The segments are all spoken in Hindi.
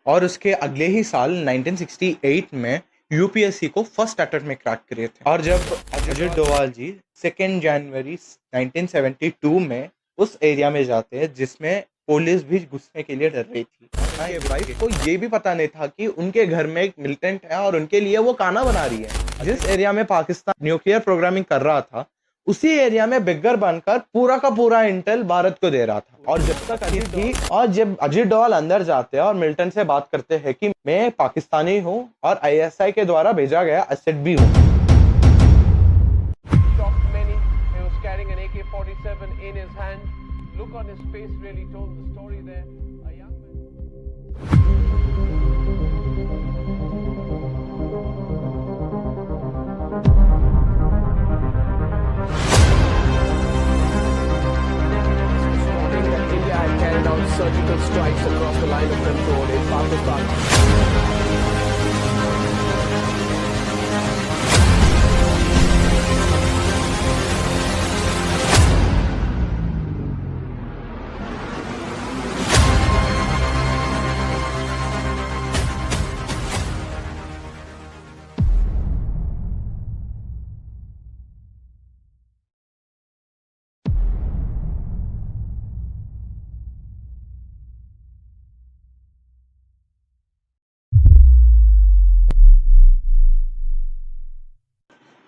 और उसके अगले ही साल 1968 में यूपीएससी को फर्स्ट अटेम्प्ट में क्रैक करे थे। और जब अजित डोभाल जी 2 जनवरी 1972 में उस एरिया में जाते हैं जिसमें पुलिस भी घुसने के लिए डर रही थी, उनके वाइफ को ये भी पता नहीं था कि उनके घर में एक मिलिटेंट है और उनके लिए वो खाना बना रही है। जिस एरिया में पाकिस्तान न्यूक्लियर प्रोग्रामिंग कर रहा था, उसी एरिया में बिगर बनकर पूरा का पूरा इंटेल भारत को दे रहा था। और जब तक अजीत थी और जब अजीत डोभाल अंदर जाते हैं और मिल्टन से बात करते हैं कि मैं पाकिस्तानी हूँ और आईएसआई के द्वारा भेजा गया एसेट भी हूँ। Surgical strikes across the line of control in Pakistan.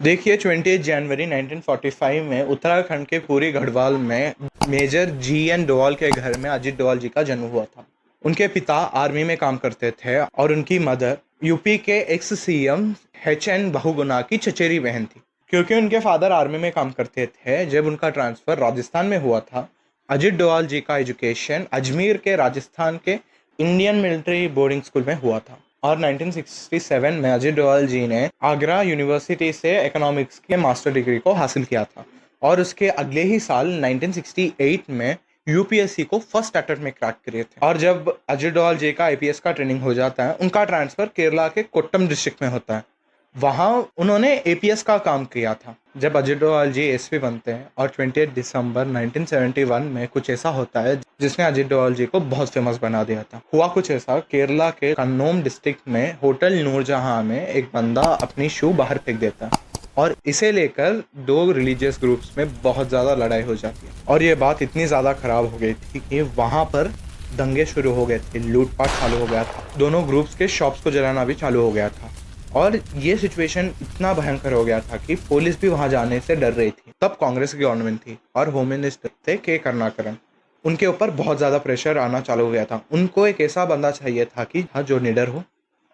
देखिए 28 जनवरी 1945 में उत्तराखंड के पूरी गढ़वाल में मेजर जी.एन. डोभाल के घर में अजित डोभाल जी का जन्म हुआ था। उनके पिता आर्मी में काम करते थे और उनकी मदर यूपी के एक्स सीएम एच.एन. बहुगुणा की चचेरी बहन थी। क्योंकि उनके फादर आर्मी में काम करते थे, जब उनका ट्रांसफ़र राजस्थान में हुआ था, अजित डोभाल जी का एजुकेशन अजमेर के राजस्थान के इंडियन मिलिट्री बोर्डिंग स्कूल में हुआ था। और 1967 में अजित डोभाल जी ने आगरा यूनिवर्सिटी से इकोनॉमिक्स के मास्टर डिग्री को हासिल किया था। और उसके अगले ही साल 1968 में यूपीएससी को फर्स्ट अटेम्प्ट में क्रैक करे थे। और जब अजित डोभाल जी का आईपीएस का ट्रेनिंग हो जाता है, उनका ट्रांसफ़र केरला के कोट्टम डिस्ट्रिक्ट में होता है। वहाँ उन्होंने एपीएस का काम किया था। जब अजित डोभाल जी एसपी बनते हैं और 28 दिसंबर 1971 में कुछ ऐसा होता है जिसने अजित डोभाल जी को बहुत फेमस बना दिया था। हुआ कुछ ऐसा, केरला के कन्नौम डिस्ट्रिक्ट में होटल नूरजहां में एक बंदा अपनी शू बाहर फेंक देता है और इसे लेकर दो रिलीजियस ग्रुप्स में बहुत ज़्यादा लड़ाई हो जाती है। और ये बात इतनी ज़्यादा ख़राब हो गई थी कि वहाँ पर दंगे शुरू हो गए थे, लूटपाट चालू हो गया था, दोनों ग्रुप्स के शॉप्स को जलाना भी चालू हो गया था। और ये सिचुएशन इतना भयंकर हो गया था कि पुलिस भी वहां जाने से डर रही थी। तब कांग्रेस की गवर्नमेंट थी और होम मिनिस्टर थे के करुणाकरन। उनके ऊपर बहुत ज़्यादा प्रेशर आना चालू हो गया था। उनको एक ऐसा बंदा चाहिए था कि हाँ, जो निडर हो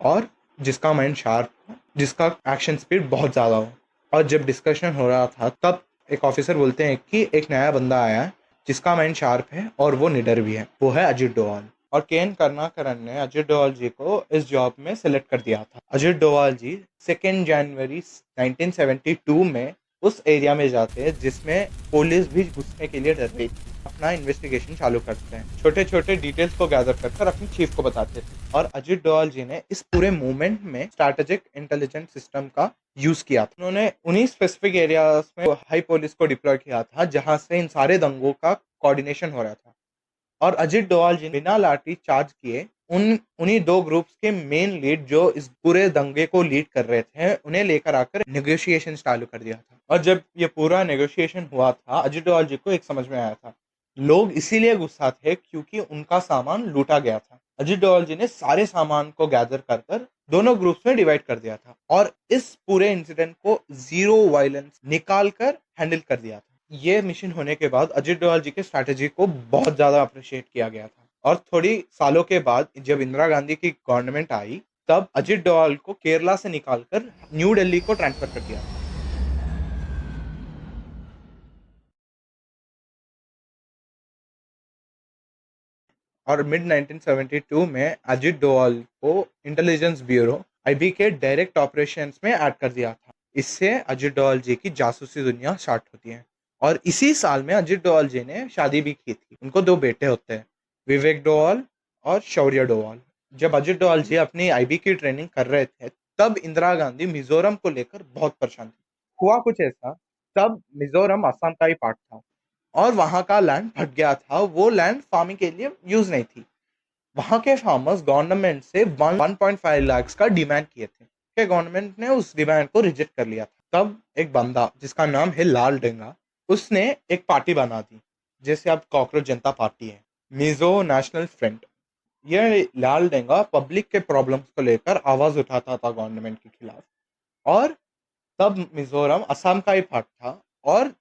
और जिसका माइंड शार्प हो, जिसका एक्शन स्पीड बहुत ज़्यादा हो। और जब डिस्कशन हो रहा था, तब एक ऑफिसर बोलते हैं कि एक नया बंदा आया है जिसका माइंड शार्प है और वो निडर भी है, वो है अजित डोभाल। और के.एन. करुणाकरन ने अजित डोभाल जी को इस जॉब में सिलेक्ट कर दिया था। अजित डोभाल जी 2 जनवरी 1972 में उस एरिया में जाते हैं जिसमें पुलिस भी घुसने के लिए डर रही थी। अपना इन्वेस्टिगेशन चालू करते हैं, छोटे छोटे डिटेल्स को गैदर कर अपनी चीफ को बताते थे। और अजित डोभाल जी ने इस पूरे मूवमेंट में स्ट्रैटेजिक इंटेलिजेंस सिस्टम का यूज किया था। उन्होंने उन्हीं स्पेसिफिक एरियाज में हाई पुलिस को डिप्लॉय किया था जहां से इन सारे दंगों का कोऑर्डिनेशन हो रहा था। और अजित डोभाल जी बिना लाठी चार्ज किए उन्हीं दो ग्रुप्स के मेन लीड जो इस पूरे दंगे को लीड कर रहे थे, उन्हें लेकर आकर नेगोशिएशन चालू कर दिया था। और जब ये पूरा नेगोशिएशन हुआ था, अजित डोभाल जी को एक समझ में आया था, लोग इसीलिए गुस्सा थे क्योंकि उनका सामान लूटा गया था। अजित डोभाल जी ने सारे सामान को गैदर कर कर दोनों ग्रुप्स में डिवाइड कर दिया था और इस पूरे इंसिडेंट को जीरो वायलेंस निकाल कर हैंडल कर दिया था। ये मिशन होने के बाद अजित डोभाल जी के स्ट्रैटेजी को बहुत ज़्यादा अप्रिशिएट किया गया था। और थोड़ी सालों के बाद जब इंदिरा गांधी की गवर्नमेंट आई, तब अजित डोभाल को केरला से निकालकर न्यू दिल्ली को ट्रांसफर कर दिया था। और मिड 1972 में अजित डोभाल को इंटेलिजेंस ब्यूरो आईबी के डायरेक्ट ऑपरेशंस में ऐड कर दिया था। इससे अजित डोभाल जी की जासूसी दुनिया स्टार्ट होती है। और इसी साल में अजित डोभाल जी ने शादी भी की थी। उनको दो बेटे होते हैं, विवेक डोभाल और शौर्य डोभाल। जब अजित डोभाल जी अपनी आईबी की ट्रेनिंग कर रहे थे, तब इंदिरा गांधी मिजोरम को लेकर बहुत परेशान थी। हुआ कुछ ऐसा, तब मिजोरम असम का ही पार्ट था और वहाँ का लैंड फट गया था। वो लैंड फार्मिंग के लिए यूज नहीं थी। वहां के फार्मर्स गवर्नमेंट से 1.5 लाख का डिमांड किए थे कि गवर्नमेंट ने उस डिमांड को रिजेक्ट कर लिया था। तब एक बंदा जिसका नाम है लाल डेंगा, उसने एक पार्टी बना दी, जैसे अब कॉकरोच जनता पार्टी है, मिजो नेशनल फ्रंट। ये लाल डेंगा पब्लिक के प्रॉब्लम्स को लेकर आवाज उठाता था गवर्नमेंट के खिलाफ। और तब मिजोरम असम का ही पार्ट था और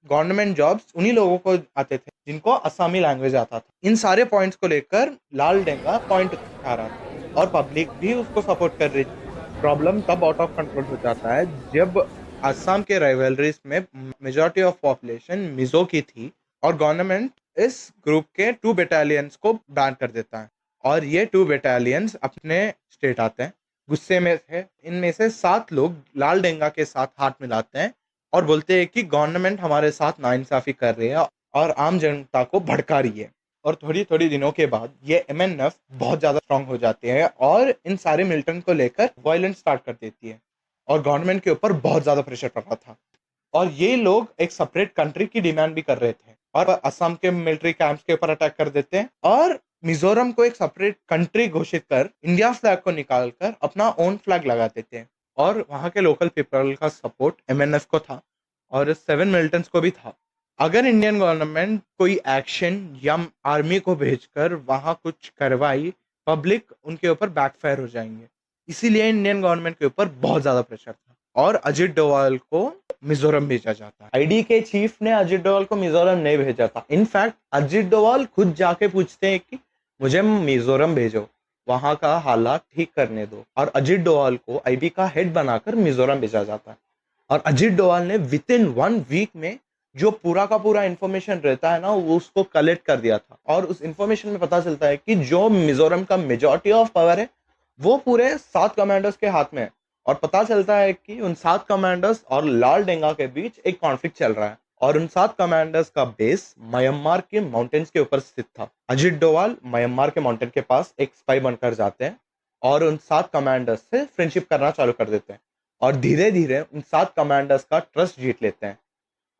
गवर्नमेंट जॉब्स उन्हीं लोगों को आते थे जिनको असमी लैंग्वेज आता था। इन सारे पॉइंट्स को लेकर लाल डेंगा पॉइंट उठा रहा था और पब्लिक भी उसको सपोर्ट कर रही थी। प्रॉब्लम तब आउट ऑफ कंट्रोल हो जाता है जब असम के राइवलरीज में मेजॉरिटी ऑफ पॉपुलेशन मिजो की थी और गवर्नमेंट इस ग्रुप के 2 बटालियंस को बैन कर देता है। और ये 2 बटालियंस अपने स्टेट आते हैं। गुस्से में थे, इनमें से 7 लोग लाल डेंगा के साथ हाथ मिलाते हैं और बोलते हैं कि गवर्नमेंट हमारे साथ नाइंसाफी कर रही है और आम जनता को भड़का रही है। और थोड़ी थोड़ी दिनों के बाद ये एमएनएफ बहुत ज़्यादा स्ट्रांग हो जाती है और इन सारे मिलिटेंट को लेकर वायलेंस स्टार्ट कर देती है और गवर्नमेंट के ऊपर बहुत ज़्यादा प्रेशर पड़ रहा था। और ये लोग एक सेपरेट कंट्री की डिमांड भी कर रहे थे और असम के मिलिट्री कैंप्स के ऊपर अटैक कर देते हैं और मिजोरम को एक सेपरेट कंट्री घोषित कर इंडिया फ्लैग को निकालकर अपना ओन फ्लैग लगा देते हैं। और वहाँ के लोकल पीपल का सपोर्ट एमएनएफ को था और 7 मिलिटेंट्स को भी था। अगर इंडियन गवर्नमेंट कोई एक्शन या आर्मी को भेजकर वहाँ कुछ करवाई, पब्लिक उनके ऊपर बैकफायर हो जाएंगे। इसीलिए इंडियन गवर्नमेंट के ऊपर बहुत ज्यादा प्रेशर था और अजित डोवाल को मिजोरम भेजा जाता है। आईडी के चीफ ने अजित डोवाल को मिजोरम नहीं भेजा था। इनफैक्ट अजित डोवाल खुद जाके पूछते हैं कि मुझे मिजोरम भेजो, वहां का हालात ठीक करने दो, और अजित डोवाल को आईबी का हेड बनाकर मिजोरम भेजा जाता है। और अजित डोवाल ने विद इन 1 वीक में जो पूरा का पूरा इंफॉर्मेशन रहता है ना, वो उसको कलेक्ट कर दिया था। और उस इंफॉर्मेशन में पता चलता है कि जो मिजोरम का मेजॉरिटी ऑफ पावर है वो पूरे 7 कमांडर्स के हाथ में है। और पता चलता है कि उन 7 कमांडर्स और लाल डेंगा के बीच एक कॉन्फ्लिक्ट चल रहा है और उन 7 कमांडर्स का बेस म्यांमार के माउंटेन्स के ऊपर स्थित था। अजित डोवाल म्यांमार के माउंटेन के पास एक स्पाई बनकर जाते हैं और उन 7 कमांडर्स से फ्रेंडशिप करना चालू कर देते हैं और धीरे धीरे उन 7 कमांडर्स का ट्रस्ट जीत लेते हैं।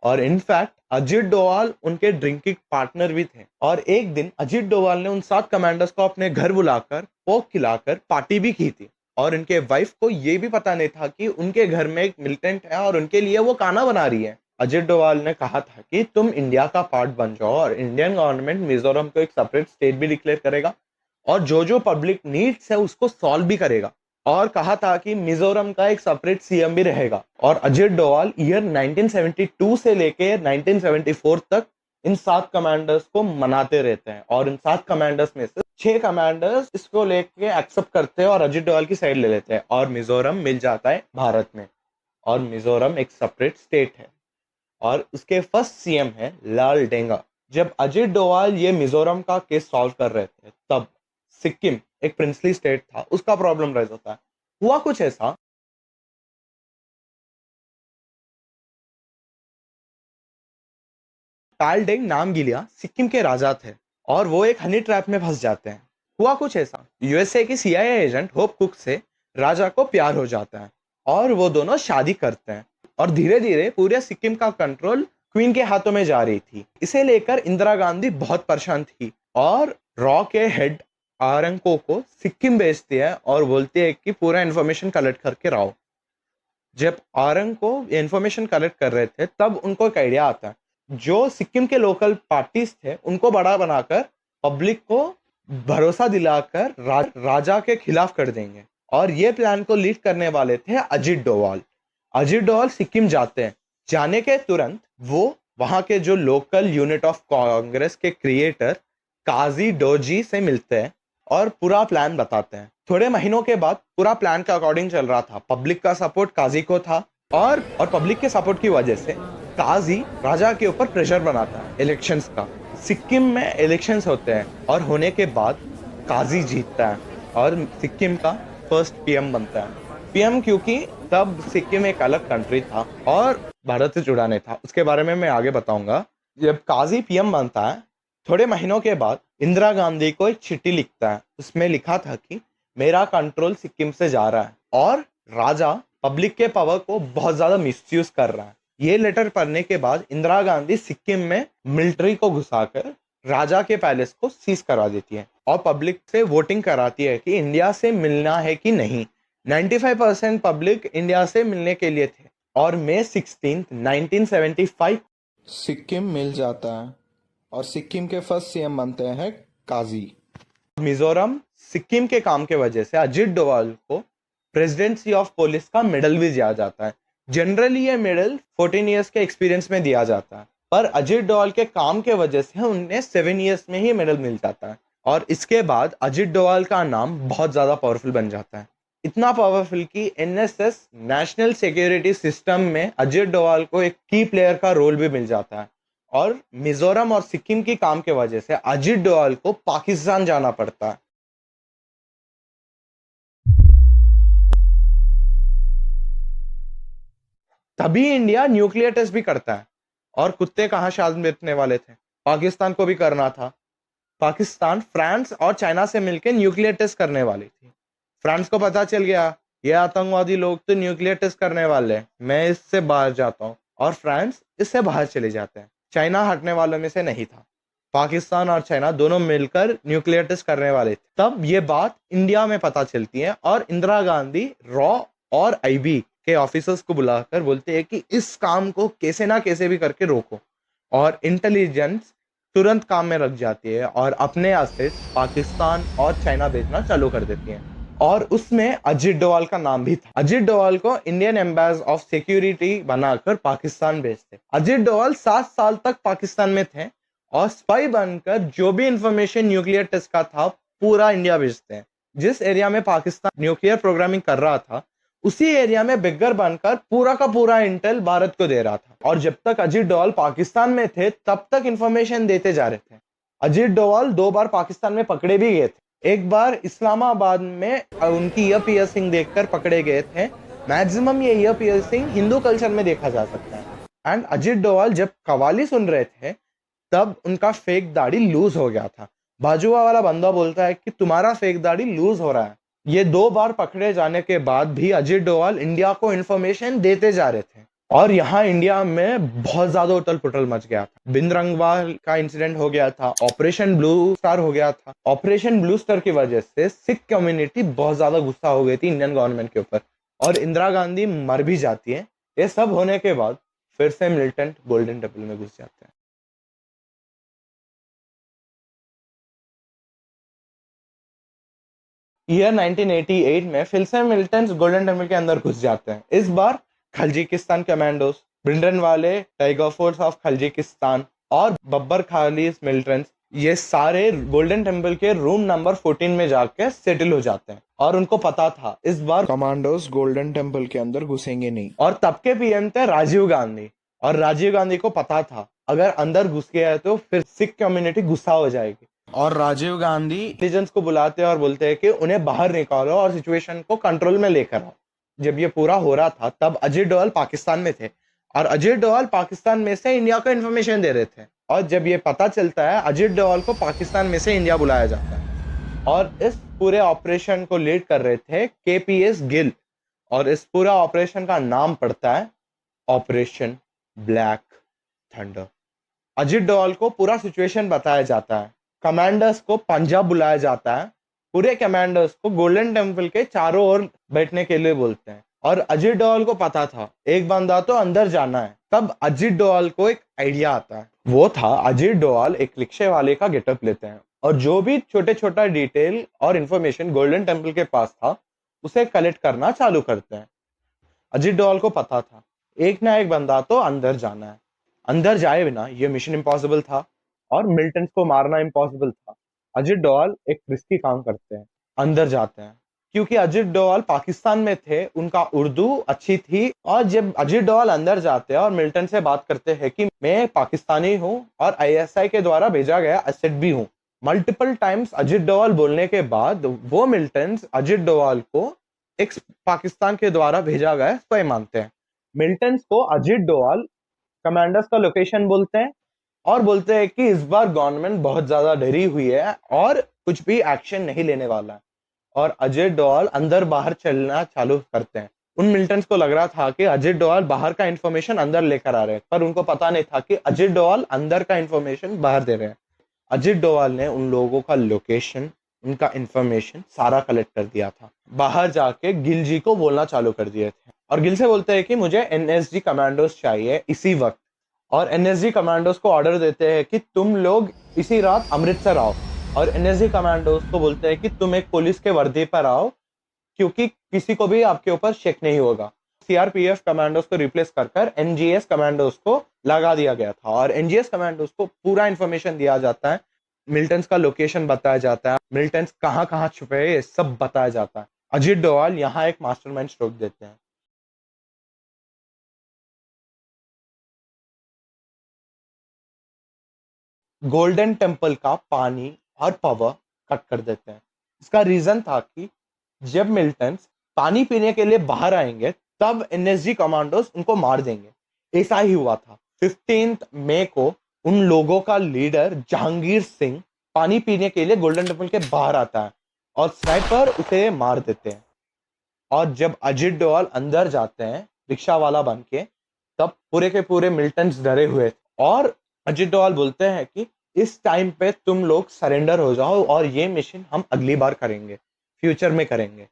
और इनफैक्ट अजित डोवाल उनके ड्रिंकिंग पार्टनर भी थे। और एक दिन अजित डोवाल ने उन 7 कमांडर्स को अपने घर बुलाकर पोक खिलाकर पार्टी भी की थी और उनके वाइफ को ये भी पता नहीं था कि उनके घर में एक मिलिटेंट है और उनके लिए वो खाना बना रही है। अजित डोवाल ने कहा था कि तुम इंडिया का पार्ट बन जाओ और इंडियन गवर्नमेंट मिजोरम को एक सेपरेट स्टेट भी डिक्लेयर करेगा और जो जो पब्लिक नीड्स है उसको सॉल्व भी करेगा। और कहा था कि मिजोरम का एक सेपरेट सीएम भी रहेगा। और अजित डोवाल ईयर 1972 से लेके 1974 तक इन 7 कमांडर्स को मनाते रहते हैं और इन 7 कमांडर्स में से 6 कमांडर्स इसको लेके एक्सेप्ट करते हैं और अजित डोवाल की साइड ले लेते हैं और मिजोरम मिल जाता है भारत में और मिजोरम एक सेपरेट स्टेट है और उसके फर्स्ट सीएम है लाल डेंगा। जब अजित डोवाल ये मिजोरम का केस सॉल्व कर रहे थे तब सिक्किम एक प्रिंसली स्टेट था, उसका प्रॉब्लम राइज होता है। हुआ कुछ ऐसा तालडेंग नामगिलिया सिक्किम के राजा थे और वो एक हनी ट्रैप में फंस जाते हैं। हुआ कुछ ऐसा, यूएसए की सीआईए एजेंट होप कुक से राजा को प्यार हो जाता है और वो दोनों शादी करते हैं और धीरे धीरे पूरे सिक्किम का कंट्रोल क्वीन के हाथों में जा रही थी। इसे लेकर इंदिरा गांधी बहुत परेशान थी और रॉ के हेड आरंको को सिक्किम भेजती है और बोलती है कि पूरा इन्फॉर्मेशन कलेक्ट करके लाओ। जब आरंको इन्फॉर्मेशन कलेक्ट कर रहे थे तब उनको एक आइडिया आता है, जो सिक्किम के लोकल पार्टीज थे उनको बड़ा बनाकर पब्लिक को भरोसा दिलाकर राजा के खिलाफ कर देंगे। और ये प्लान को लीड करने वाले थे अजित डोवाल। अजित डोवाल सिक्किम जाते हैं। जाने के तुरंत वो वहां के जो लोकल यूनिट ऑफ कांग्रेस के क्रिएटर काजी डोजी से मिलते हैं और पूरा प्लान बताते हैं। थोड़े महीनों के बाद पूरा प्लान के अकॉर्डिंग चल रहा था। पब्लिक का सपोर्ट काजी को था और पब्लिक के सपोर्ट की वजह से काजी राजा के ऊपर प्रेशर बनाता है इलेक्शंस का। सिक्किम में इलेक्शंस होते हैं और होने के बाद काजी जीतता है और सिक्किम का फर्स्ट पीएम बनता है। पीएम क्योंकि तब सिक्किम एक अलग कंट्री था और भारत से जुड़ा नहीं था, उसके बारे में मैं आगे बताऊंगा। जब काजी पीएम बनता है थोड़े महीनों के बाद इंदिरा गांधी को एक चिट्ठी लिखता है। उसमें लिखा था कि मेरा कंट्रोल सिक्किम से जा रहा है और राजा पब्लिक के पावर को बहुत ज्यादा मिसयूज कर रहा है। ये लेटर पढ़ने के बाद इंदिरा गांधी सिक्किम में मिलिट्री को घुसाकर राजा के पैलेस को सीज करा देती है और पब्लिक से वोटिंग कराती है कि इंडिया से मिलना है कि नहीं। 95% पब्लिक इंडिया से मिलने के लिए थे और मई 16, 1975 सिक्किम मिल जाता है और सिक्किम के फर्स्ट सीएम बनते हैं काजी। मिजोरम सिक्किम के काम के वजह से अजित डोभाल को प्रेसिडेंसी ऑफ पुलिस का मेडल भी दिया जाता है। जनरली ये मेडल 14 इयर्स के एक्सपीरियंस में दिया जाता है, पर अजित डोभाल के काम के वजह से उन्हें 7 इयर्स में ही मेडल मिल जाता है और इसके बाद अजित डोभाल का नाम बहुत ज़्यादा पावरफुल बन जाता है। इतना पावरफुल कि एनएसएस नेशनल सिक्योरिटी सिस्टम में अजित डोभाल को एक की प्लेयर का रोल भी मिल जाता है और मिजोरम और सिक्किम की काम के वजह से अजित डोभाल को पाकिस्तान जाना पड़ता है। तभी इंडिया न्यूक्लियर टेस्ट भी करता है और कुत्ते कहाँ शांत बैठने वाले थे, पाकिस्तान को भी करना था। पाकिस्तान फ्रांस और चाइना से मिलकर न्यूक्लियर टेस्ट करने वाली थी। फ्रांस को पता चल गया ये आतंकवादी लोग तो न्यूक्लियर टेस्ट करने वाले हैं, मैं इससे बाहर जाता हूँ, और फ्रांस इससे बाहर चले जाते हैं। चाइना हटने वालों में से नहीं था। पाकिस्तान और चाइना दोनों मिलकर न्यूक्लियर टेस्ट करने वाले थे। तब ये बात इंडिया में पता चलती है और इंदिरा गांधी रॉ और आईबी के ऑफिसर्स को बुलाकर बोलते हैं कि इस काम को कैसे ना कैसे भी करके रोको, और इंटेलिजेंस तुरंत काम में लग जाती है और अपने एसेट्स पाकिस्तान और चाइना भेजना चालू कर देती है। और उसमें अजित डोभाल का नाम भी था। अजित डोभाल को इंडियन एम्बेसडर ऑफ सिक्योरिटी बनाकर पाकिस्तान भेजते। अजित डोभाल 7 साल तक पाकिस्तान में थे और स्पाई बनकर जो भी इंफॉर्मेशन न्यूक्लियर टेस्ट का था पूरा इंडिया भेजते हैं। जिस एरिया में पाकिस्तान न्यूक्लियर प्रोग्रामिंग कर रहा था उसी एरिया में बिगर बनकर पूरा का पूरा इंटेल भारत को दे रहा था। और जब तक अजित डोभाल पाकिस्तान में थे तब तक इंफॉर्मेशन देते जा रहे थे। अजित डोभाल 2 बार पाकिस्तान में पकड़े भी गए थे। एक बार इस्लामाबाद में उनकी ईयर पियर्सिंग देखकर पकड़े गए थे। मैक्सिमम ये ईयर पियर्सिंग हिंदू कल्चर में देखा जा सकता है। एंड अजित डोभाल जब कवाली सुन रहे थे तब उनका फेक दाढ़ी लूज हो गया था। बाजुआ वाला बंदा बोलता है कि तुम्हारा फेक दाढ़ी लूज हो रहा है। ये 2 बार पकड़े जाने के बाद भी अजित डोभाल इंडिया को इंफॉर्मेशन देते जा रहे थे और यहाँ इंडिया में बहुत ज्यादा उथल पुथल मच गया था। बिन रंगवाल का इंसिडेंट हो गया था, ऑपरेशन ब्लू स्टार हो गया था। ऑपरेशन ब्लू स्टार की वजह से सिख कम्युनिटी बहुत ज्यादा गुस्सा हो गई थी इंडियन गवर्नमेंट के ऊपर और इंदिरा गांधी मर भी जाती है। ये सब होने के बाद फिर से मिलिटेंट गोल्डन टेम्पल में घुस जाते हैं। ईयर 1988 में फिर से मिलिटेंट्स गोल्डन टेम्पल के अंदर घुस जाते हैं। इस बार खलजीकिस्तान कमांडोज, ब्रिंडन वाले टाइगर फोर्स ऑफ खलजीकिस्तान और बब्बर खालीस मिलिटेंट्स ये सारे गोल्डन टेम्पल के रूम नंबर 14 में जाके सेटल हो जाते हैं और उनको पता था इस बार कमांडोज गोल्डन टेम्पल के अंदर घुसेंगे नहीं। और तब के पीएम थे राजीव गांधी और राजीव गांधी को पता था अगर अंदर घुस गया है तो फिर सिख कम्युनिटी गुस्सा हो जाएगी और राजीव गांधी इंटेलिजेंस को बुलाते हैं और बोलते हैं कि उन्हें बाहर निकालो और सिचुएशन को कंट्रोल में लेकर आओ। जब ये पूरा हो रहा था तब अजित डोभाल पाकिस्तान में थे और अजित डोभाल पाकिस्तान में से इंडिया को इन्फॉर्मेशन दे रहे थे। और जब ये पता चलता है अजित डोभाल को पाकिस्तान में से इंडिया बुलाया जाता है और इस पूरे ऑपरेशन को लीड कर रहे थे केपीएस गिल और इस पूरा ऑपरेशन का नाम पड़ता है operation black thunder. Ajit Doval को पूरा सिचुएशन बताया जाता है। कमांडर्स को पंजाब बुलाया जाता है। पूरे कमांडर्स को गोल्डन टेम्पल के चारों ओर बैठने के लिए बोलते हैं और अजित डोभाल को पता था एक बंदा तो अंदर जाना है। तब अजित डोभाल को एक आइडिया आता है। वो था अजित डोभाल एक रिक्शे वाले का गेटअप लेते हैं और जो भी छोटे छोटा डिटेल और इन्फॉर्मेशन गोल्डन टेम्पल के पास था उसे कलेक्ट करना चालू करते हैं। अजित डोभाल को पता था एक ना एक बंदा तो अंदर जाना है। अंदर जाए बिना ये मिशन इम्पॉसिबल था और मिलिटेंट्स को मारना इम्पॉसिबल था। अजित डोभाल एक रिस्की काम करते हैं, अंदर जाते हैं क्योंकि अजित डोभाल पाकिस्तान में थे, उनका उर्दू अच्छी थी। और जब अजित डोभाल अंदर जाते हैं और मिलिटेंट से बात करते हैं कि मैं पाकिस्तानी हूँ और आईएसआई के द्वारा भेजा गया एसेट भी हूँ, मल्टीपल टाइम्स अजित डोभाल बोलने के बाद वो मिलिटेंट्स अजित डोभाल को एक पाकिस्तान के द्वारा भेजा गया स्पाई मानते हैं। मिलिटेंट्स को अजित डोभाल कमांडर्स का लोकेशन बोलते हैं और बोलते हैं कि इस बार गवर्नमेंट बहुत ज्यादा डरी हुई है और कुछ भी एक्शन नहीं लेने वाला है। और अजित डोभाल अंदर बाहर चलना चालू करते हैं। उन मिलिटेंट्स को लग रहा था कि अजित डोभाल बाहर का इंफॉर्मेशन अंदर लेकर आ रहे हैं, पर उनको पता नहीं था कि अजित डोभाल अंदर का इंफॉर्मेशन बाहर दे रहे हैं। अजित डोभाल ने उन लोगों का लोकेशन, उनका इंफॉर्मेशन सारा कलेक्ट कर दिया था। बाहर जाके गिल जी को बोलना चालू कर दिए थे और गिल से बोलते हैं कि मुझे एनएसजी कमांडोज चाहिए इसी वक्त। और एनएसजी कमांडोज को ऑर्डर देते हैं कि तुम लोग इसी रात अमृतसर आओ। और एनएसजी कमांडोज को बोलते हैं कि तुम एक पुलिस के वर्दी पर आओ, क्योंकि किसी को भी आपके ऊपर शक नहीं होगा। सीआरपीएफ कमांडोज को रिप्लेस कर एनजीएस कमांडोज को लगा दिया गया था और एनजीएस कमांडोज को पूरा इंफॉर्मेशन दिया जाता है। मिलिटेंट्स का लोकेशन बताया जाता है, मिलिटेंट्स कहाँ कहाँ छुपे हैं ये सब बताया जाता है। अजित डोभाल यहाँ एक मास्टरमाइंड स्ट्रोक देते हैं। गोल्डन टेम्पल का पानी और पावर कट कर देते हैं। इसका रीजन था कि जब मिलिटेंट्स पानी पीने के लिए बाहर आएंगे तब एनएसजी कमांडोज उनको मार देंगे। ऐसा ही हुआ था। 15 मई को उन लोगों का लीडर जहांगीर सिंह पानी पीने के लिए गोल्डन टेम्पल के बाहर आता है और स्नाइपर उसे मार देते हैं। और जब अजित डोभाल अंदर जाते हैं रिक्शा वाला बन के, तब पूरे के पूरे मिलिटेंट्स डरे हुए थे और अजित डोभाल बोलते हैं कि इस टाइम पे तुम लोग सरेंडर हो जाओ और ये मिशन हम अगली बार करेंगे, फ्यूचर में करेंगे।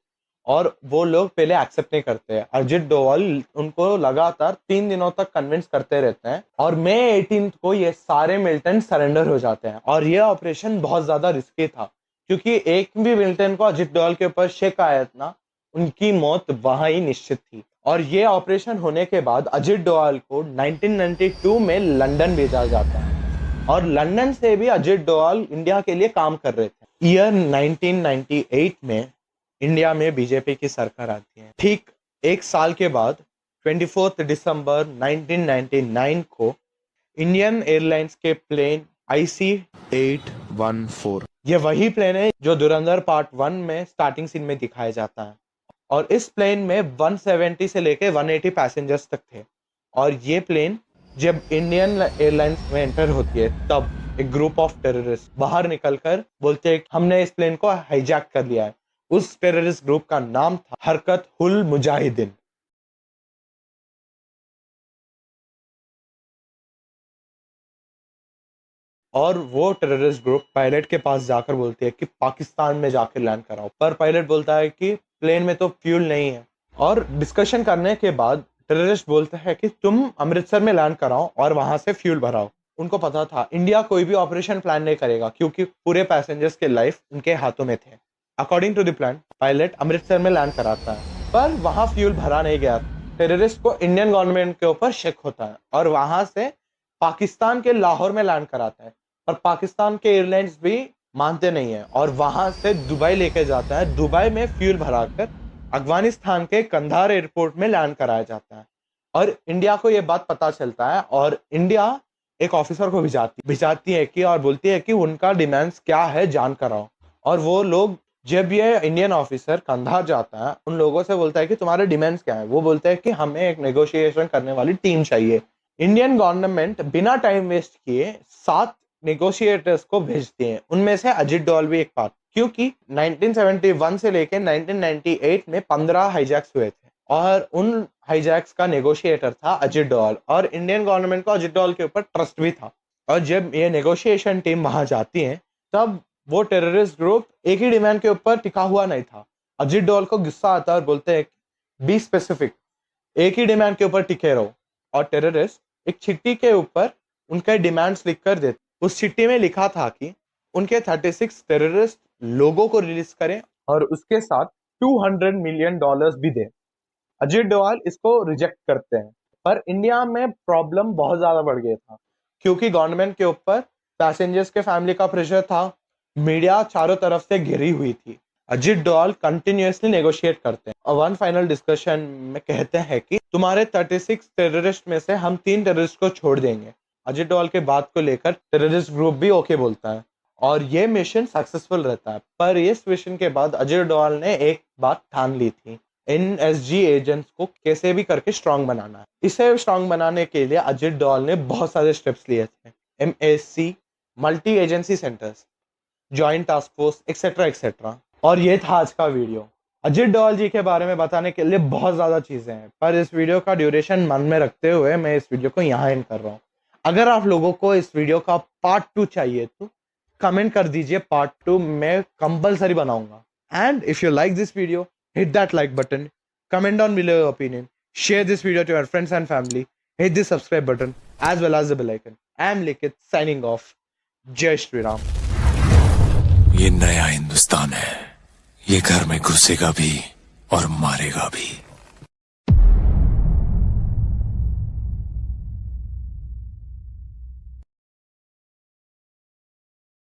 और वो लोग पहले एक्सेप्ट नहीं करते हैं। अजित डोभाल उनको लगातार 3 दिनों तक कन्विंस करते रहते हैं और मई 18 को ये सारे मिलिटेंट सरेंडर हो जाते हैं। और ये ऑपरेशन बहुत ज्यादा रिस्की था, क्योंकि एक भी मिलिटेंट को अजित डोभाल के ऊपर शक आया ना, उनकी मौत वहां ही निश्चित थी। और ये ऑपरेशन होने के बाद अजित डोभाल को 1992 में लंदन भेजा जाता है और लंदन से भी अजित डोभाल इंडिया के लिए काम कर रहे थे। ईयर 1998 में इंडिया में बीजेपी की सरकार आती है। ठीक एक साल के बाद 24 दिसंबर 1999 को इंडियन एयरलाइंस के प्लेन IC-814, ये वही प्लेन है जो धुरंधर पार्ट 1 में स्टार्टिंग सीन में दिखाया जाता है। और इस प्लेन में 170 से लेके 180 पैसेंजर्स तक थे। और ये प्लेन जब इंडियन एयरलाइंस में एंटर होती है तब एक ग्रुप ऑफ टेररिस्ट बाहर निकलकर बोलते हैं हमने इस प्लेन को हाईजैक कर लिया है। उस टेररिस्ट ग्रुप का नाम था हरकत उल मुजाहिदीन। और वो टेररिस्ट ग्रुप पायलट के पास जाकर बोलती है कि पाकिस्तान में जाकर लैंड कराओ, पर पायलट बोलता है कि प्लेन में तो फ्यूल नहीं है। और डिस्कशन करने के बाद टेररिस्ट बोलते हैं कि तुम अमृतसर में लैंड कराओ और वहां से फ्यूल भराओ। उनको पता था इंडिया कोई भी ऑपरेशन प्लान नहीं करेगा, क्योंकि पूरे पैसेंजर्स के लाइफ उनके हाथों में थे। According to the plan pilot Amritsar में लैंड कराता है, पर वहां फ्यूल भरा नहीं गया। टेररिस्ट को इंडियन गवर्नमेंट के ऊपर शक होता है और वहां से पाकिस्तान के लाहौर में लैंड कराता है। और पाकिस्तान के एयरलाइंस भी मानते नहीं है और वहां से दुबई लेके जाता है। दुबई में फ्यूल भराकर अफगानिस्तान के कंधार एयरपोर्ट में लैंड कराया जाता है। और इंडिया को ये बात पता चलता है और इंडिया एक ऑफिसर को भिजाती है कि और बोलती है कि उनका डिमांड्स क्या है जान कराओ। और वो लोग, जब ये इंडियन ऑफिसर कंधार जाता है, उन लोगों से बोलता है कि तुम्हारे डिमांड्स क्या है। वो बोलते हैं कि हमें एक नेगोशिएशन करने वाली टीम चाहिए। इंडियन गवर्नमेंट बिना टाइम वेस्ट किए 7 नेगोशिएटर्स को भेजती है, उनमें से अजित डोभाल भी एक पार्ट, क्योंकि 1971 से लेकर 1998 में 15 हाईजैक्स हुए थे और उन हाईजैक्स का नेगोशिएटर था अजित डोभाल। और इंडियन गवर्नमेंट को अजित डोभाल के ऊपर ट्रस्ट भी था। और जब ये नेगोशिएशन टीम वहां जाती है तब वो टेररिस्ट ग्रुप एक ही डिमांड के ऊपर टिका हुआ नहीं था। अजित डोभाल को गुस्सा आता है और बोलते हैं बी स्पेसिफिक, एक ही डिमांड के ऊपर टिके रहो। और टेररिस्ट एक चिट्ठी के ऊपर उनके डिमांड्स लिख कर देते। उस चिट्ठी में लिखा था कि उनके 36 टेररिस्ट लोगों को रिलीज करें और उसके साथ $200 मिलियन भी दें। अजित डोभाल इसको रिजेक्ट करते हैं, पर इंडिया में प्रॉब्लम बहुत ज्यादा बढ़ गया था, क्योंकि गवर्नमेंट के ऊपर पैसेंजर्स के फैमिली का प्रेशर था, मीडिया चारों तरफ से घिरी हुई थी। अजित डोभाल कंटिन्यूअसली नेगोशिएट करते हैं और वन फाइनल डिस्कशन में कहते हैं कि तुम्हारे 36 टेररिस्ट में से हम 3 टेररिस्ट को छोड़ देंगे। अजित डोभाल के बात को लेकर टेररिस्ट ग्रुप भी ओके बोलता है और ये मिशन सक्सेसफुल रहता है। पर इस मिशन के बाद अजित डोभाल ने एक बात ठान ली थी, एनएसजी एजेंट्स को कैसे भी करके स्ट्रांग बनाना है। इसे स्ट्रांग बनाने के लिए अजित डोभाल ने बहुत सारे स्टेप्स लिए थे। MAC, multi agency centres, joint task force, etcetera etcetera. और ये था आज का वीडियो। अजित डोभाल जी के बारे में बताने के लिए बहुत ज़्यादा चीज़ें हैं, पर इस वीडियो का ड्यूरेशन मन में रखते हुए मैं इस वीडियो को यहाँ एंड कर रहा हूँ। अगर आप लोगों को इस वीडियो का पार्ट 2 चाहिए तो कमेंट कर दीजिए, पार्ट 2 मैं कंपलसरी बनाऊंगा। And if you like this video, hit that like button, comment down below your opinion, share this video to your friends and family, hit the subscribe button as well as the bell icon. I am Likith signing off. Jai Shri Ram. ये नया हिंदुस्तान है, ये घर में घुसेगा भी और मारेगा भी।